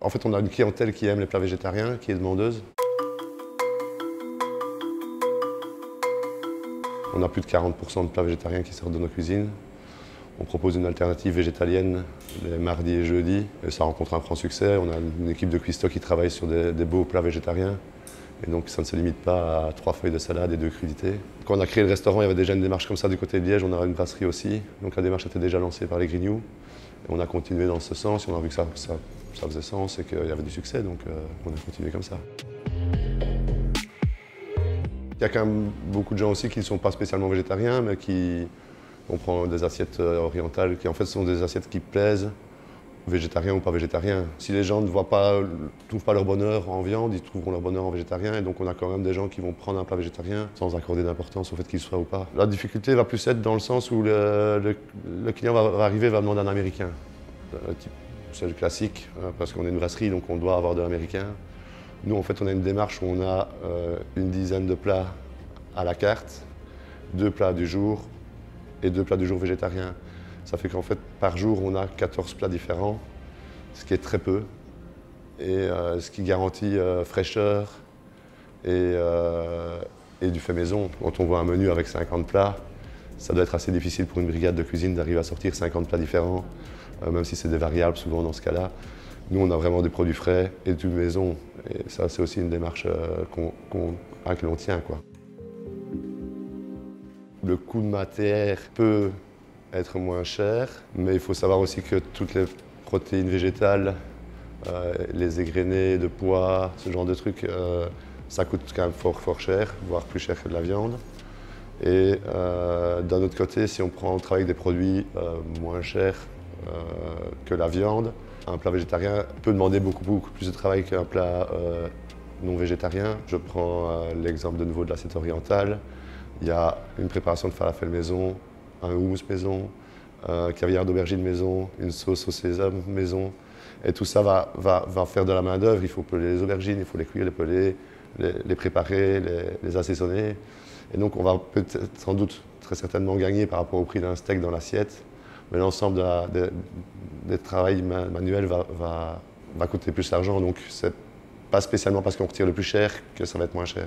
En fait, on a une clientèle qui aime les plats végétariens, qui est demandeuse. On a plus de 40% de plats végétariens qui sortent de nos cuisines. On propose une alternative végétalienne les mardis et jeudis. Et ça rencontre un franc succès. On a une équipe de cuistots qui travaille sur des beaux plats végétariens. Et donc ça ne se limite pas à 3 feuilles de salade et 2 crudités. Quand on a créé le restaurant, il y avait déjà une démarche comme ça du côté de Liège. On a une brasserie aussi. Donc la démarche était déjà lancée par les Grignoux. Et on a continué dans ce sens. Et on a vu que ça faisait sens et qu'il y avait du succès. Donc on a continué comme ça. Il y a quand même beaucoup de gens aussi qui ne sont pas spécialement végétariens, mais on prend des assiettes orientales qui en fait sont des assiettes qui plaisent, végétariens ou pas végétariens. Si les gens ne trouvent pas leur bonheur en viande, ils trouveront leur bonheur en végétarien. Et donc on a quand même des gens qui vont prendre un plat végétarien sans accorder d'importance au fait qu'il soit ou pas. La difficulté va plus être dans le sens où le client va arriver et va demander un américain. C'est le classique, parce qu'on est une brasserie, donc on doit avoir de l'américain. Nous, en fait, on a une démarche où on a une dizaine de plats à la carte, 2 plats du jour et 2 plats du jour végétariens. Ça fait qu'en fait, par jour, on a 14 plats différents, ce qui est très peu, et ce qui garantit fraîcheur et du fait maison. Quand on voit un menu avec 50 plats, ça doit être assez difficile pour une brigade de cuisine d'arriver à sortir 50 plats différents, même si c'est des variables souvent dans ce cas-là. Nous, on a vraiment des produits frais et de maison. Et ça, c'est aussi une démarche à laquelle on tient, quoi. Le coût de matière peut être moins cher, mais il faut savoir aussi que toutes les protéines végétales, les égrenés de pois, ce genre de trucs, ça coûte quand même fort cher, voire plus cher que de la viande. Et d'un autre côté, si on travaille avec des produits moins chers que la viande, un plat végétarien peut demander beaucoup plus de travail qu'un plat non végétarien. Je prends l'exemple de nouveau de l'assiette orientale. Il y a une préparation de falafel maison, un houmous maison, caviar d'aubergine maison, une sauce au sésame maison. Et tout ça va faire de la main-d'œuvre. Il faut peler les aubergines, il faut les cuire, les peler, les préparer, les assaisonner. Et donc on va peut-être sans doute très certainement gagner par rapport au prix d'un steak dans l'assiette. Mais l'ensemble des travails manuels va coûter plus d'argent, donc c'est pas spécialement parce qu'on retire le plus cher que ça va être moins cher.